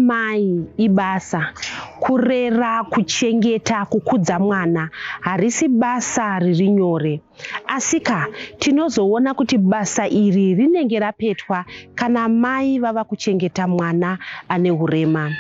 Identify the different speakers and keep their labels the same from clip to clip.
Speaker 1: mai ibasa. Kurera, kuchengeta, kukudza mwana harisi basa riri nyore. Asika tinozoona kuti basa iri rinenge rapetwa kana mai vava kuchengeta mwana ane urema.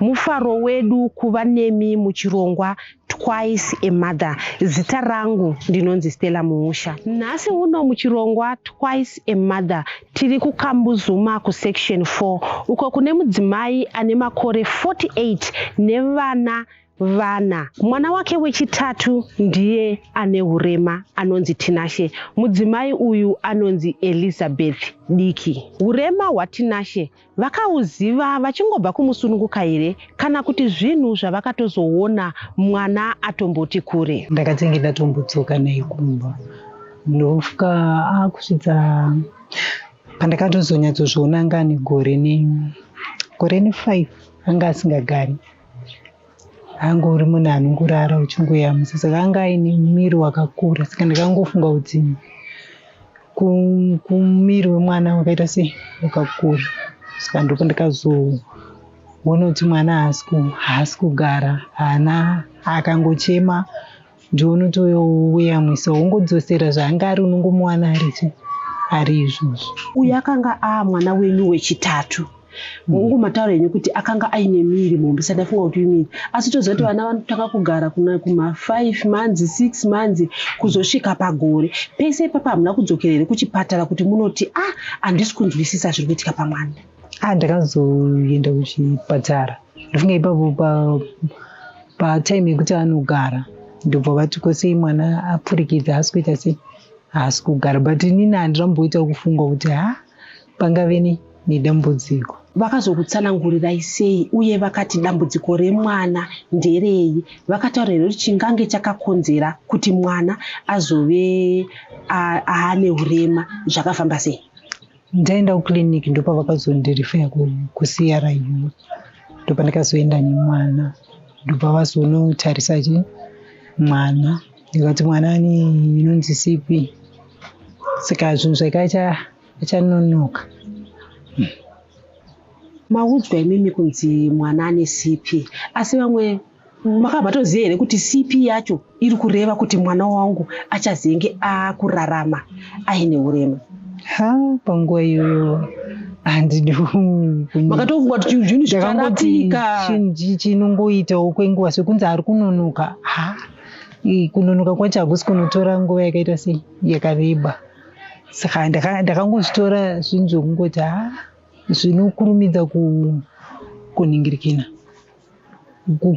Speaker 1: Mufaro wedu kuva nemi muchirongwa Twice a Mother. Zita rangu ndinonzi Stella Mumusha. Nhasi uno muchirongwa Twice a Mother tiri kuKambuzuma kusection 4 uko kune mudzimai ane makore 48 nevana vana. Mwana wake wechitatu ndiye ane urema anonzi Tinashe. Mudzimai uyu anonzi Elizabeth Diki. Urema hwaTinashe vakauziva vachingobva kumusununguka here kana kuti zvinhu zvavakatozoona mwana atomboti kure?
Speaker 2: Ndakatenge ndatombodzoka naye kumba. Ndosvika akusvitsa pandakatozonyatsozviona anga ane gore ne 5 anga asingagari. Angori munhu anongorara uchingoyamisa, saka anga aine muviri wakakura. Saka ndakangofunga kuti kumuviri wemwana wakaita sei wakakura. Saka ndipo ndakazoona kuti mwana haasi kugara, haana akangochema ndounotoyamwisa wongodzosera zvaanga ari unongomuwana ari izvozvo.
Speaker 1: Uyu akanga mwana wenyu wechitatu. Mungu matauro yenyu kuti akanga aine miri mombe, sadafunga kuti miri. Asi toziva kuti vana vanotanga kugara kuma 5 months 6 months kuzosvika pagore. Pese ipapo hamuna kudzokerere kuchipatara kuti munoti handisi kunzwisisa zviri kuitika pamwana?
Speaker 2: Ndakazoenda kuchipatara. Ndofunga ipapo patime yekuti anogara ndobva vati kosei mwana apfurikidza haasi kuita sei haasi kugara. But inini handiramboita kufunga kuti pangave nedambudziko.
Speaker 1: Vakazokutsanangurirai sei uye vakati dambudziko remwana nderei? Vakataura here kuti chingange chakakonzera kuti mwana azove ane urema zvakafamba sei?
Speaker 2: Ndaenda kukiriniki ndopa vakazondirifeya kuCRU. Ndopa ndakazoenda nemwana ndobva vazonotarisa mwana ndikati mwana ane inonzi CP. Saka zvinhu zvake achanonoka.
Speaker 1: Maudzwa imimi kunzi mwana ane CP, asi vamwe makabatoziva here kuti CP yacho iri kureva kuti mwana wangu achazenge akurarama aine urema?
Speaker 2: Panguva iyoyo handidi
Speaker 1: makatofunga kuti zvinhu zvicharatika.
Speaker 2: Chinji chinongoitawo kwenguva sekunzi ari kunonoka. Kunonoka kwacho hakusi kunotora nguva yakaita sei yakareba. Saka ndakangozvitora zvinhu zvokungoti zvinokurumidza kuningirikina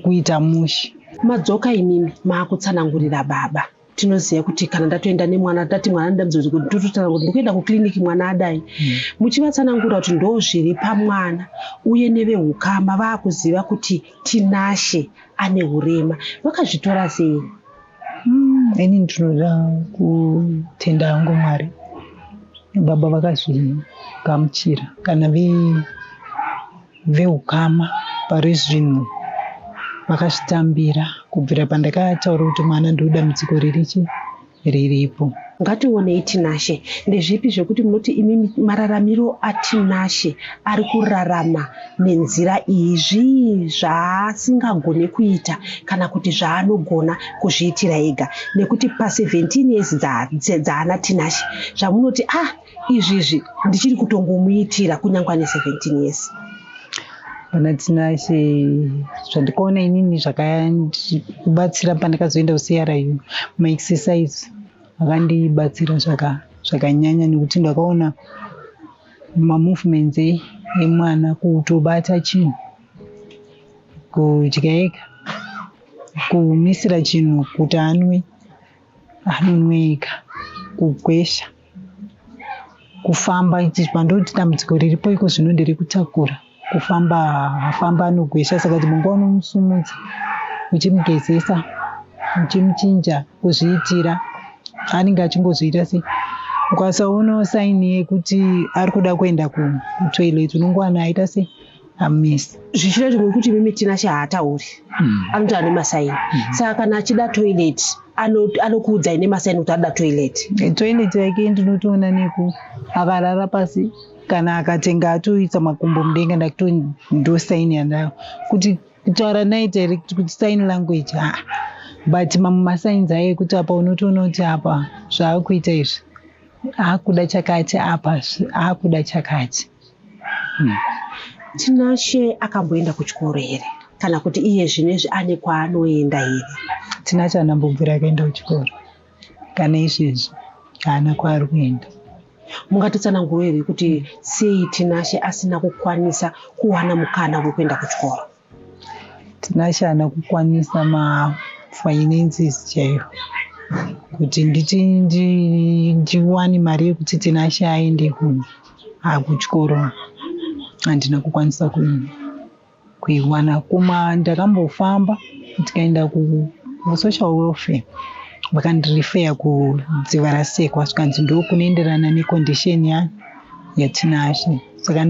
Speaker 2: kuita mushi.
Speaker 1: Madzoka imimi maakutsanangurira baba. Tinoziva kuti kana ndatoenda nemwana tati mwana ndamudza kuti tototsanangura ndikuenda kukiriniki mwana adai. Muchivatsanangura kuti ndozviri pamwana uye nevehukama vaakuziva kuti Tinashe ane urema. Vakazvitora sei?
Speaker 2: Ini ndinoda kutenda hangu Mwari. Baba vakazvigamuchira kana vehukama pari zvinhu vakazvitambira kubvira pandakataura kuti mwana ndoda mudziko riripo.
Speaker 1: Ngationei Tinashe, ndezvipi zvekuti munoti imimi mararamiro aTinashe ari kurarama nenzira iyi zvaasingagone kuita kana kuti zvaanogona kuzviitira ega? Nekuti pa17 years dzaana Tinashe zvamunoti izvizvi ndichiri kutongomuitira kunyangwa ne17 years.
Speaker 2: Pana Tinashe zvandikaona inini zvakandibatsira pandakazoenda kuCRU maexercise akandibatsira zvakanyanya nekuti ndakaona mamovements emwana kutobata chinhu, kudya ega, kumisira chinhu kuti anwe anonwe ega, kugwesha, kufamba. Pandoti dambudziko riripo iko zvino ndiri kutakura kufamba anogwesha. Saka munguva unomusumudza uchimugezesa uchimuchinja kuzviitira anenge achingozviita sei. Ukasaona saini yekuti ari kuda kuenda kutoilet unongowana aita sei amesi.
Speaker 1: Zvichireva kuti mimi Tinashe haatauri, anoti ane masaini. Saka kana achida toilet anokuudzai nemasaini kuti ada toilet.
Speaker 2: Toilet yake ndinotoona neku akarara pasi kana akatenga atoisa makumbo mudenga ndakuti ndosaini yandayo kuti kutaura naite here kuti sign language but mamwe masainzi aye kuti apa unotoona kuti apa zvaakuita izvi akuda chakati apa akuda chakati.
Speaker 1: Tinashe akamboenda kuchikoro here kana kuti iye zvinezvi ane kwaanoenda here?
Speaker 2: Tinashe haanambobvira akaenda kuchikoro kana izvezvi haana kwaari kuenda.
Speaker 1: Mungatitsanangura here kuti sei Tinashe asina kukwanisa kuwana mukana wekuenda kuchikoro?
Speaker 2: Tinashe haana kukwanisa mafinances chaiwo kuti nditi ndiwane mari yekuti Tinashe aende kuchikoro, handina kukwanisa kuiwana. Kuma ndakambofamba tikaenda kusocial welfare vakandirifeya kudziva rasekwa zvikanzi ndo kunoenderana necondition yaTinashe. Saka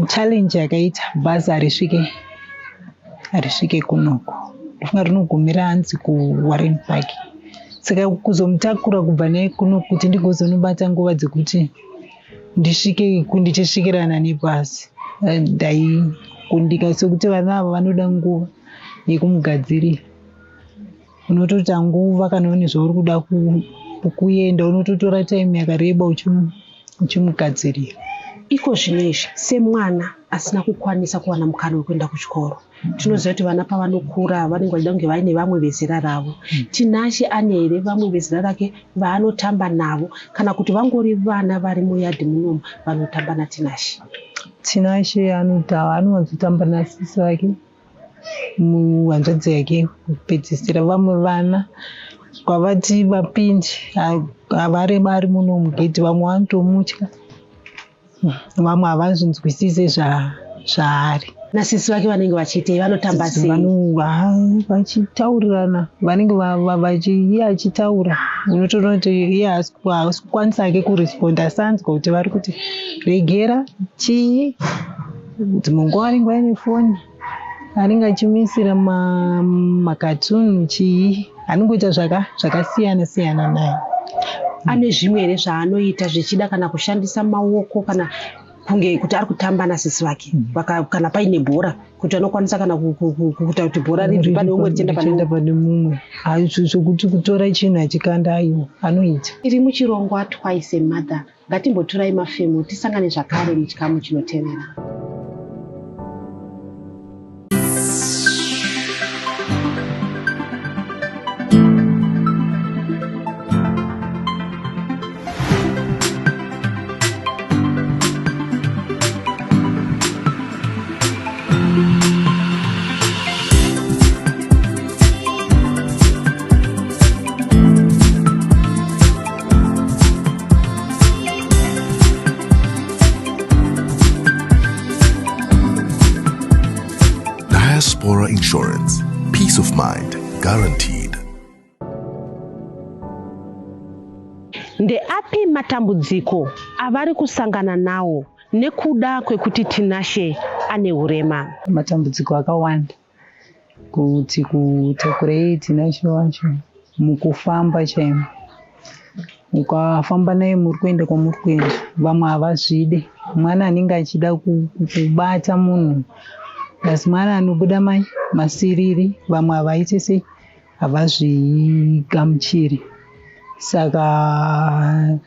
Speaker 2: challenge yakaita bhazi harisvike kunoko, ndifunga rinogumira hanzi kuWarren Park. Saka kuzomutakura kubva naye kuno kuti ndigozonobata nguva dzekuti ndisvike ndichisvikirana nebhazi ndaikundika, sokuti vana ava vanoda nguva yekumugadzirira. Unotota nguva kana une zvauri kuda kuenda unototora time yakareba uchimugadzirira.
Speaker 1: Iko zvinezvi semwana asina kukwanisa kuwana mukana wekuenda kuchikoro, tinoziva kuti vana pavanokura vanenge vachida kunge vaine vamwe vezera ravo. Tinashe ane here vamwe vezera rake vaanotamba navo kana kuti vangori vana vari muyadhi munomu vanotamba naTinashe?
Speaker 2: Tinashe anowanzotamba nasisi vake muhanzvadzi yake kupedzisira. Vamwe vana kwavati vapindi havari munomu geti, vamwe vanotomutya, vamwe havazvinzwisise zvaari.
Speaker 1: Nasisi vake vanenge vachiitei, vanotamba sei?
Speaker 2: Vachitaurirana, vanenge iye achitaura unotoona kuti iye haasi kukwanisa ake kuresponda, asanzwa kuti vari kuti regera chii. Dzimwe nguva vanenge vaine foni, anenge achimisira makatuni chii, anongoita zvakasiyana siyana naye.
Speaker 1: Ane zvimwe here zvaanoita zvichida kana kushandisa maoko kana kunge kuti ari kutamba nasisi vake kana paine bhora kuti anokwanisa kana kuita kuti bhora ribve pane umwe richienda pane mumwe.
Speaker 2: Zvokuti kutora chinhu achikanda aiwo anoita.
Speaker 1: Iri muchirongwa Twice a Mother, ngatimbotorai mafemu tisangane zvakare muchikamu chinotevera.
Speaker 3: Diaspora Insurance. Peace of mind guaranteed.
Speaker 1: Ndeapi matambudziko avari kusangana nawo nekuda kwekuti Tinashe ane urema?
Speaker 2: Matambudziko akawanda kuti kutakurei Tinashe wacho mukufamba chaimo. Ukafamba naye muri kuenda kwamuri kuenda, vamwe havazvide. Mwana anenge achida kubata munhu, asi mwana anobuda masiriri, vamwe havaiti sei, havazvigamuchiri. Saka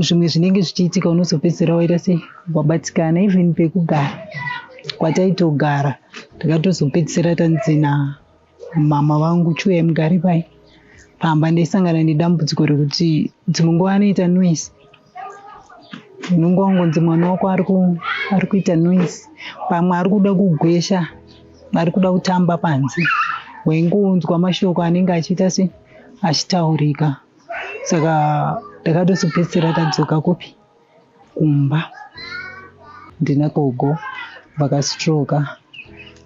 Speaker 2: zvimwe zvinenge zvichiitika unozopedzera waita sei, wabatikana. Even pekugara kwataitogara takatozopedzera tanzina mama vangu chiuya mugari pai pamba ndaisangana nedambudziko rekuti dzimwe nguva anoita noise. Unongonzi mwana wako ari kuita noise, pamwe ari kuda kugwesha, ari kuda kutamba panze, waingounzwa mashoko anenge achiita sei, achitaurika. Saka takatozopedzera tadzoka kupi kumba. Ndina gogo vakastroka,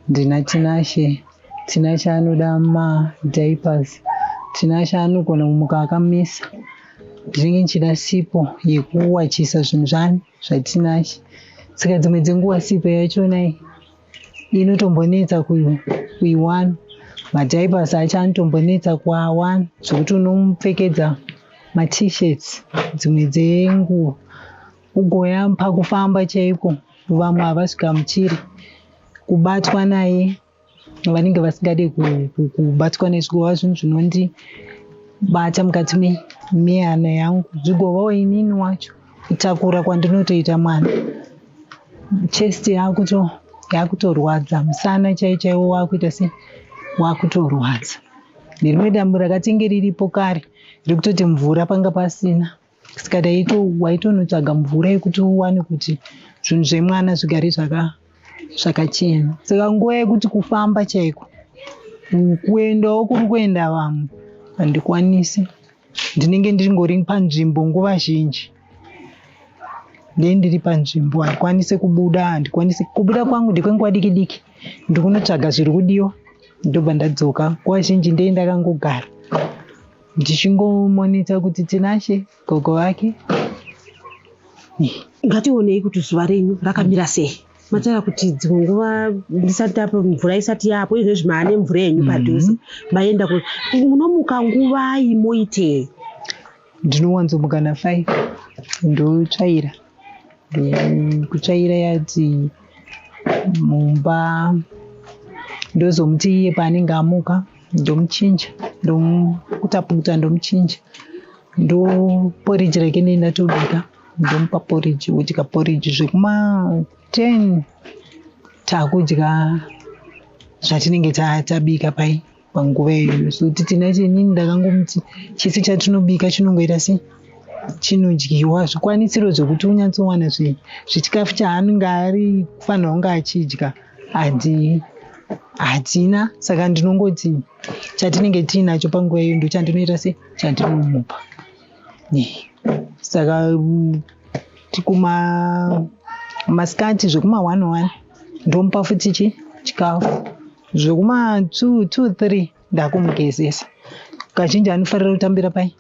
Speaker 2: ndina Tinashe. Tinashe anoda madiapers. Tinashe anogona kumuka akamisa. Ndinenge nchida sipo yekuwachisa zvinhu zvaTinashe. Saka dzimwe dzenguva sipo yachona inotombonetsa kuiwana. Madiapers acho anotombonetsa kuawana, zvokuti unomupfekedza matishets dzimwe dzenguo kugoya pakufamba chaiko vamwe havasvikamuchiri kubatwa naye vanenge vasingade kubatwa nezvigova zvinhu zvinondibata mukati mehana yangu zvigovawo inini wacho kutakura kwandinotoita mwana chest yakutorwadza musana chaichaiwo wakuita se wakutorwadza nerimwe dambu rakatenge riripo kare riri kutoti mvura panga pasina saka waitonotsvaga mvura yekuti uwane kuti zvinhu zvemwana zvigare zvakachena saka nguva yekuti kufamba chaiko kuendawo kuri kuenda vamwe handikwanisi ndinenge ndingori panzvimbo nguva zhinji ndiri panzvimbo handikwanisi kubuda kwangu ndekwenguva diki diki ndikunotsvaga zviri kudiwa ndobva ndadzoka nguva zhinji ndee ndakangogara ndichingomonita kuti tinashe gogo vake.
Speaker 1: Ngationei kuti zuva renyu rakamira sei? Mataura kuti dzimwe nguva ndisati apa mvura isati yapo izvezvi maane mvura yenyu padhuze maenda munomuka nguva imoitei?
Speaker 2: Ndinowanzomuka na5 ndotsvaira kutsvaira yadzi mumba ndozomuti iye paanenge amuka ndomuchinja ndokutaputa ndomuchinja ndoporiji rake nendatobika ndomupa poriji utika poriji zvekuma 10 takudya zvatinenge tabika pai panguva iyoyo sokuti tina chenini ndakangomuti chisi chatinobika chinongoita se chinodyiwa zvikwanisiro zvokuti unyatsowana zvechikafu chaanenge ari kufanira kunge achidya hatina saka ndinongoti chatinenge tiinacho panguva iyo ndochandinoita se chandinomupa saka masikati zvekuma 1 ndomupa futi chikafu zvekuma 2-3 ndakumugezesa kazhinji anofarira kutambira pai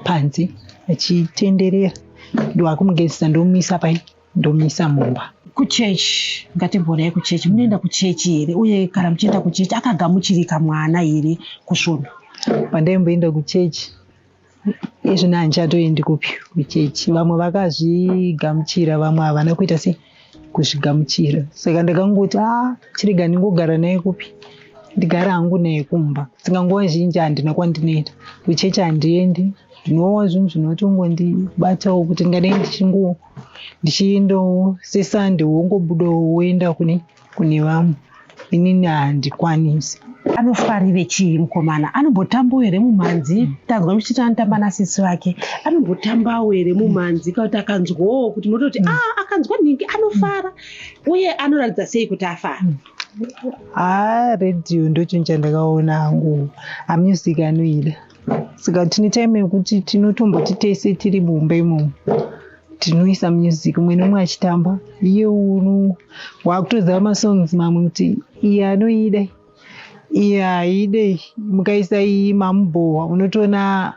Speaker 2: panze achitenderera ndoakumugezesa ndomisa pai ndomisa mumba.
Speaker 1: Kuchechi ngatimbonai kuchechi munoenda kuchechi here uye kana muchienda kuchechi akagamuchirika mwana here kusvona?
Speaker 2: Pandaimboenda kuchechi izvino handichatoendi kupi kuchechi vamwe vakazvigamuchira vamwe havana kuita se kuzvigamuchira saka ndakangoti chirega ndingogara naye kupi ndigara hangu naye kumba saka nguva zhinji handina kwandinoenda kuchechi handiendi ndinowa zvinhu zvinotongondibatawo kuti ngadai ndichiendawo sesande wongobudawo woenda kune vamwe inini handikwanisi.
Speaker 1: Anofarire chii mukomana? Anombotambawo here mumhanzi? Tanzwa muchiti anotamba nasisi vake. Anombotambawo here mumhanzi kuti akanzwawo kuti munototi akanzwa nhingi anofara uye anoratidza sei kuti afara?
Speaker 2: Redhiyo ndochinhu chandakaona hangu amusiki anoida saka tine time yekuti tinotomboti tese tiri mumba imomo tinoisa music umwe nomwe achitamba iye wakutoziva masongs mamwe kuti iye anoida iye haidei mukaisa iyi mamubohwa unotoona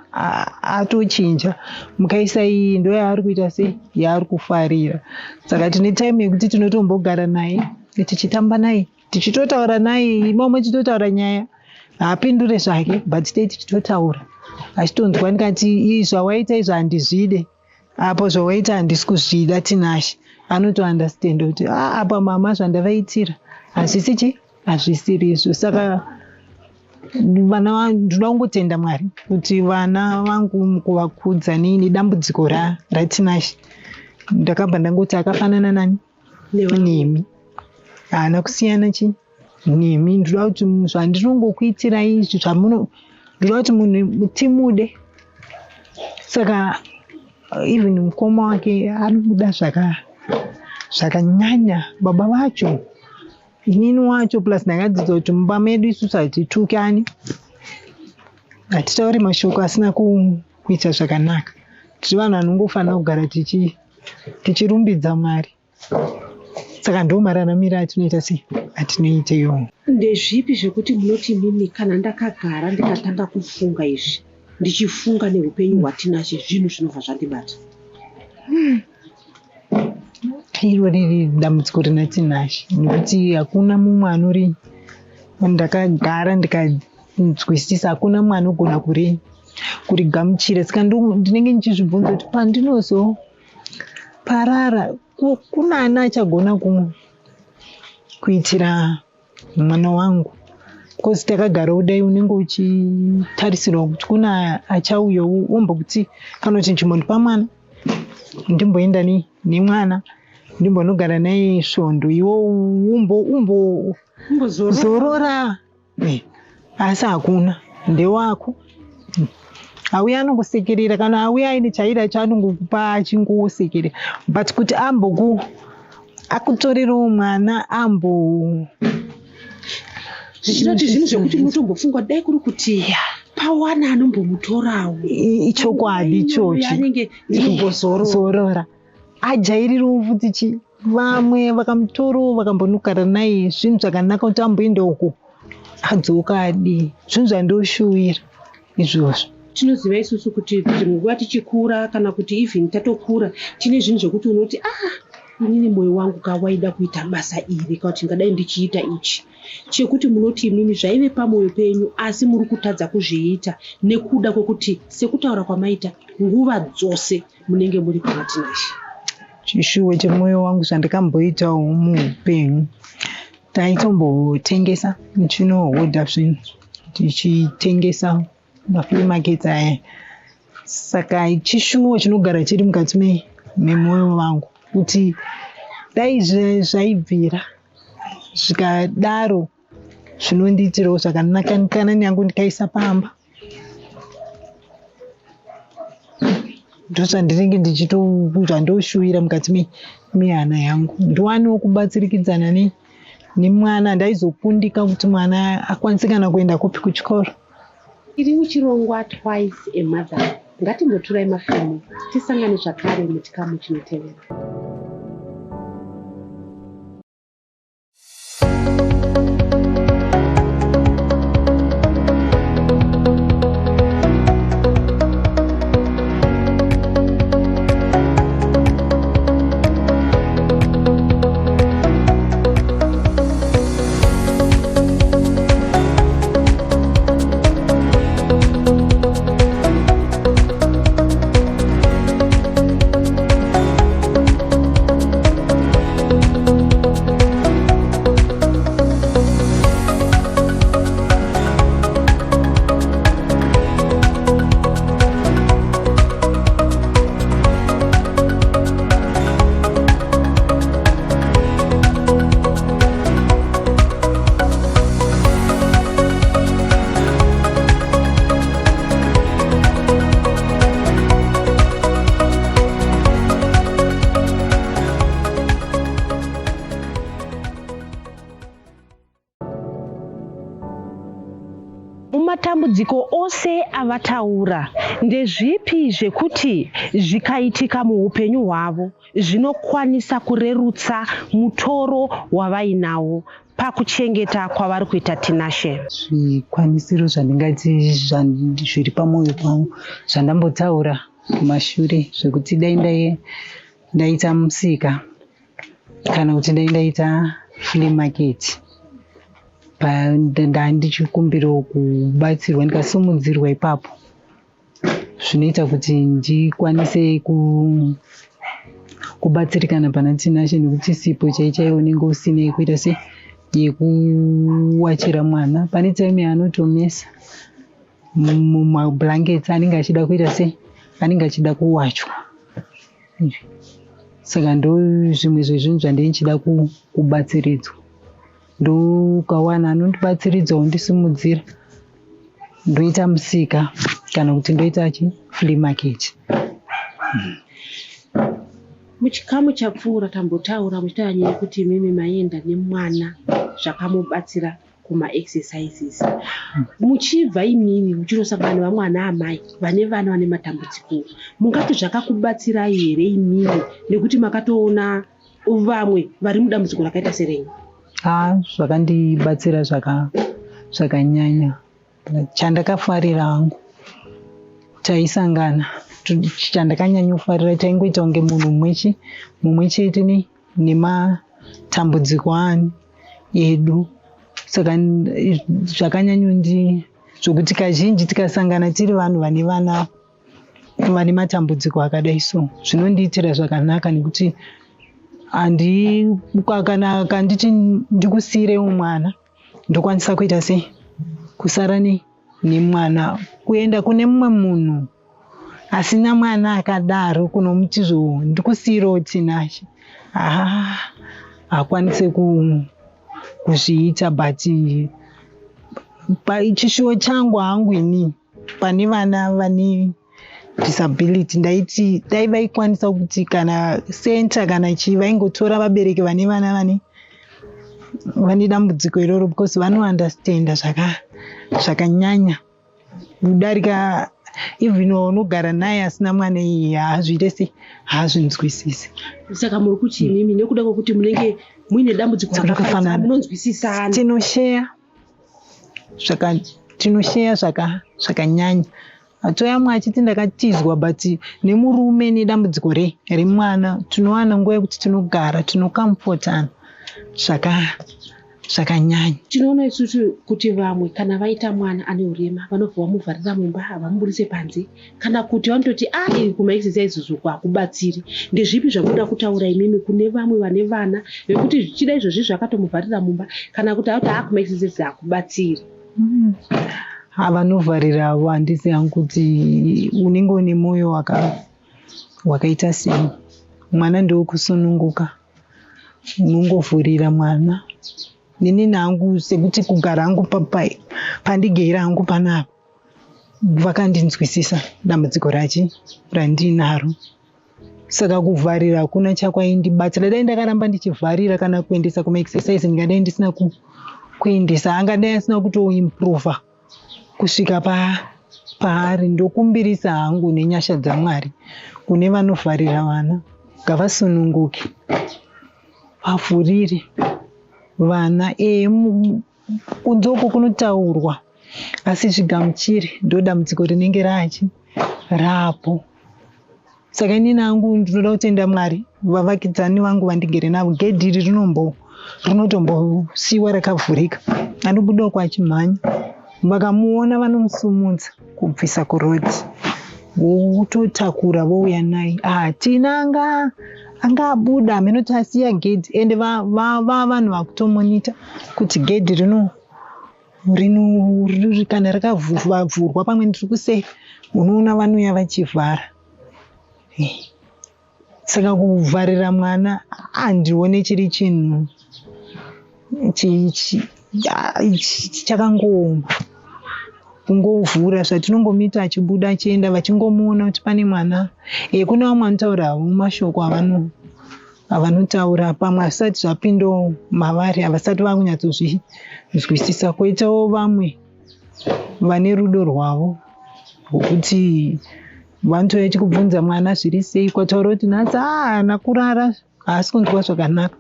Speaker 2: atochinja mukaisa iyi ndo yaari kuita se yaari kufarira saka tine time yekuti tinotombogara naye tichitamba naye tichitotaura naye imomo tichitotaura nyaya haapindure zvake but tei tichitotaura achitonzwa ndikati zvawaita izvo handizvide apo zvawaita handisi kuzvida tinashe anotounderstand kuti apa mama zvandavaitira hazvisiri izvo saka vana ndinoda kungotenda Mwari kuti vana vangu kuvakudza nedambudziko ratinashe ndakabva ndangoti akafanana nani nemi haana kusiyana nemi ndinoda kuti zvandinongokuitira izvi ndinoda kuti munhu timude saka even mukoma wake anomuda zvakanyanya baba vacho inini wacho plus ndakadzidza kuti mumba medu isusu hatitukani hatitauri mashoko asina kuita zvakanaka tiri vanhu vanongofanira kugara tichirumbidza Mwari saka ndo mararamiro atinoita se atinoita iyoyo.
Speaker 1: Ndezvipi zvekuti munoti mimi kana ndakagara ndikatanga kufunga izvi ndichifunga neupenyu hwatinashe zvinhu zvinobva zvandibata?
Speaker 2: Iro riri dambudziko rinatinashe nekuti hakuna mumwe anori ndakagara ndikanzwisisa hakuna mumwe anogona kurigamuchira. Saka ndinenge ndichizvibvunza kuti pandinozoparara kuna ana achagona kuitira mwana wangu. Kozi takagara kudai unenge uchitarisirwa kuti kuna achauya womba kuti kana kuti ndimbopa mwana ndimboenda nemwana ndimbonogara naye svondo iwo umbozorora. Asi hakuna, ndewako. Auya anongosekerera kana auya aine chaida chaanongokupa achingosekerera, but kuti akutorerewo mwana
Speaker 1: zvichirati zvinhu zvekuti munotombofunga dai kuri kuti pawana anombomutorawo.
Speaker 2: Ichokwadi ichochi
Speaker 1: anenge ndimbozorora
Speaker 2: ajairirawo futi vamwe vakamutorawo vakambonogara naye zvinhu zvakanaka kuti amboenda uko adzoka adi. Zvinhu zvandoshuwira izvozvo.
Speaker 1: Tinoziva isusu kuti munguva tichikura kana kuti even tatokura tine zvinhu zvekuti unoti inini mwoyo wangu kawaida kuita basa iri kana kuti ngadai ndichiita ichi, chekuti munoti imimi zvaive pamwoyo penyu asi muri kutadza kuzviita nekuda kwekuti sekutaura kwamaita nguva dzose munenge muri kuna Tinashe.
Speaker 2: Chishuwo chemwoyo wangu zvandakamboitawo muupenyu, taitombotengesa muchinohodha zvinhu tichitengesa maflea markets aya. Saka chishuwo chinogara chiri mukati memwoyo wangu kuti dai zvaibvira zvikadaro zvinondiitirawo zvakanaka kana nyangu ndikaisa pamba. Ndozvandinenge ndoshuwira mukati mehana yangu. Ndiwanewo kubatsirikidzana nemwana, ndaizokundika kuti mwana akwanise kana kuenda kupi kuchikoro.
Speaker 1: Iri muchirongwa Twice a Mother. Ngatimboturai mafilmu tisangane zvakare muchikamu chinotevera. Mumatambudziko ose avataura, ndezvipi zvekuti zvikaitika muupenyu hwavo zvinokwanisa kurerutsa mutoro wavainawo pakuchengeta kwavari kuita Tinashe?
Speaker 2: Zvikwanisiro zvandingati zviri pamwoyo pangu zvandambotaura kumashure zvekuti dai ndaita musika kana kuti dai ndaita flea market, ndichikumbirawo kubatsirwa ndikasimudzirwa ipapo, zvinoita kuti ndikwanise kubatsirikana pana Tinashe, nekuti sipo chaichaiwo unenge usina kuita yekuwachira mwana. Pane time anotomesa mumablankets anenge achida kuita anenge achida kuwachwa. Saka ndo zvimwe zvezvinhu zvandinechida kubatsiridzwa. Ndokawana anondibatsiridzawo ndisimudzira, ndoita musika kana kuti ndoita flea market.
Speaker 1: Muchikamu chapfuura tambotaura muchitanya yekuti mimi maenda nemwana zvakamubatsira kuma exercises. Muchibva imimi muchinosangana nevamwe ana amai vane vana vane matambudziko, mungati zvakakubatsirai here imimi nekuti makatoona vamwe vari mudambudziko rakaita serenyu?
Speaker 2: Zvakandibatsira zvakanyanya. Chandakafarira hangu taisangana, chandakanyanyofarira taingoita kunge munhu mumwe chete nematambudziko edu. Saka zvakanyanyondifadza zvokuti kazhinji tikasangana tiri vanhu vane vana vane matambudziko akadai so zvinondiitira zvakanaka nekuti kana kanditi ndikusiyire mwana ndokwanisa kuita sei kusara nemwana kuenda kune mumwe munhu asina mwana akadaro kunomuti ndikusiyirawo tinashe hakwanise kuzviita but chishuwo changu hangu ini pane vana vane disability ndaiti dai vaikwanisa kuti kana center kana chii vaingotora vabereki vane vana vane dambudziko iroro because vanoandastenda zvakanyanya kudarika even unogara naye asina mwana iyi haazviite sei haazvinzwisisi.
Speaker 1: Saka muri kuti mimi nekuda kwokuti munenge muine dambudziko rakafanana munonzwisisana tinosheya zvakanyanya. Hatoyamwe achiti ndakatizwa but nemurume nedambudziko remwana tinowana nguva yekuti tinogara tinokamfotana zvakanyanya. Tinoona isusu kuti vamwe kana vaita mwana ane urema vanobva vamuvharira mumba havamubudise panze kana kuti vanototi iri kumaexercise uku hakubatsiri. Ndezvipi zvamunoda kutaura imimi kune vamwe vane vana vekuti zvichida izvozvi zvakatomuvharira mumba kana kuti avati kumaexercise hakubatsiri?
Speaker 2: Vanovharira avo handisi hangu kuti unenge une mwoyo wakaita sei. Mwana ndokusununguka, unongovhurira mwana. Nini hangu sekuti kugara hangu pandigera hangu panapa vakandinzwisisa dambudziko randinaro. Saka kuvharira hakuna chakwaindibatsira. Dai ndakaramba ndichivharira kana kuendesa kumaexercise ndingadai ndisina kuendesa, angadai asina kutoimprova kusvika paari. Ndokumbirisa hangu nenyasha dzaMwari kune vanovharira vana ngavasununguke vavhurire vana. Kunzoko kunotaurwa asi zvigamuchire ndo dambudziko rinenge rapo. Saka inini hangu ndinoda kutenda Mwari vavakidzani vangu vandigere navo gedhi iri rinotombosiiwa rakavhurika, anobudawo kwachimhanya. Vakamuona vanomusumudza kubvisa kurodhi vototakura vouya naye. Tina angabuda amenoti asiya gedhi ende vanhu vakutomonita kuti gedhi kana rakavhurwa pamwe ndiri kusei unoona vanouya vachivhara. Saka kuvharira mwana handione chiri chinhu chakangooma. Kungovhura zvatinongomita achibuda achienda vachingomuona kuti pane mwana. Kune vamwe vanotaura havo mashoko avanotaura pamwe asati zvapindawo mavari havasati vakunyatsozvinzwisisa. Koitawo vamwe vane rudo rwavo rwokuti vanotouya chikubvunza mwana zviri sei, kwataura kuti nhasi haana kurara haasi kunzwa zvakanaka.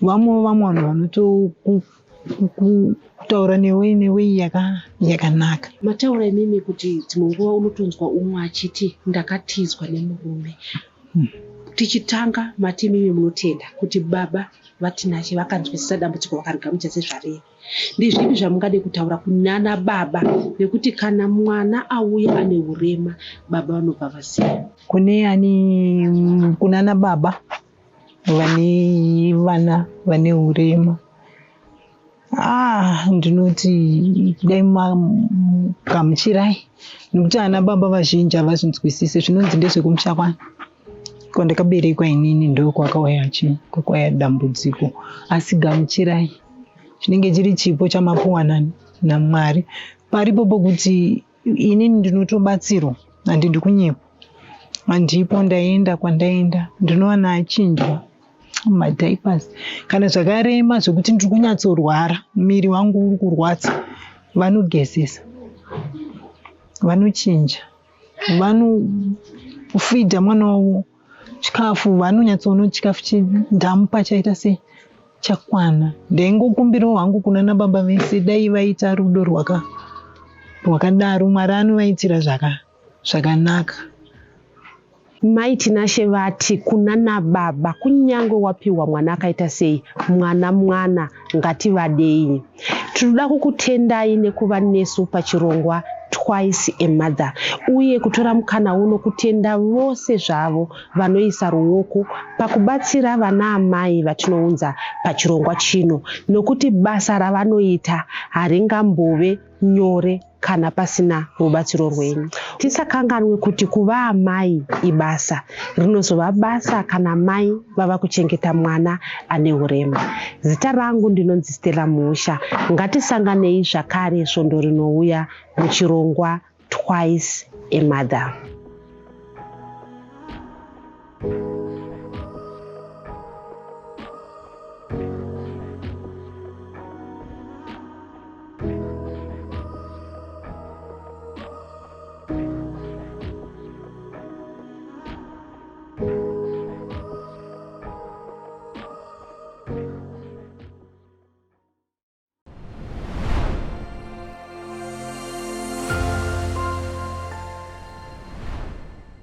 Speaker 2: Vamwe vanhu vanotokutaura newei yakanaka.
Speaker 1: Mataura imimi kuti dzimwe nguva unotonzwa umwe achiti ndakatizwa nemurume. Tichitanga mati mimi munotenda kuti baba vatinashe vakanzwisisa dambudziko vakarigamuchira sezvarei. Ndezvipi zvamungade kutaura kunana baba nekuti kana mwana auya ane urema baba vanobva vasiya? Kunana baba vane vana vane urema, ndinoti dai magamuchirai nekuti ana baba vazhinji havazvinzwisise. Zvinonzi ndezvekumusha kwandakaberekwa inini ndokwakauya dambudziko, asi gamuchirai. Chinenge chiri chipo chamapuwa naMwari paripo pokuti inini ndinotobatsirwa, handidi kunyepa. Handipo ndaenda kwandaenda ndinowana achinjwa madiapers kana zvakarema zvokuti ndiri kunyatsorwara, muviri wangu uri kurwadza, vanogezesa, vanochinja, vanofidha mwana wavo chikafu, vanonyatsoona chikafu ndamupa chaita sei chakwana. Ndaingokumbirawo hangu kunana baba vese dai vaita rudo rwakadaro, Mwari anovaitira zvakanaka. Mai Tinashe vati kuna nababa kunyange wapiwa mwana akaita sei mwana ngativadei. Tinoda kukutendai nekuva nesu pachirongwa Twice a Mother, uye kutora mukana uno kutenda vose zvavo vanoisa ruoko pakubatsira vana amai vatinounza pachirongwa chino, nokuti basa ravanoita haringambove nyore kana pasina rubatsiro rwenyu. Tisakanganwe kuti kuva amai ibasa, rinozova basa kana mai vava kuchengeta mwana ane urema. Zita rangu ndinonzi Stella Musha. Ngatisanganei zvakare svondo rinouya muchirongwa Twice a Mother.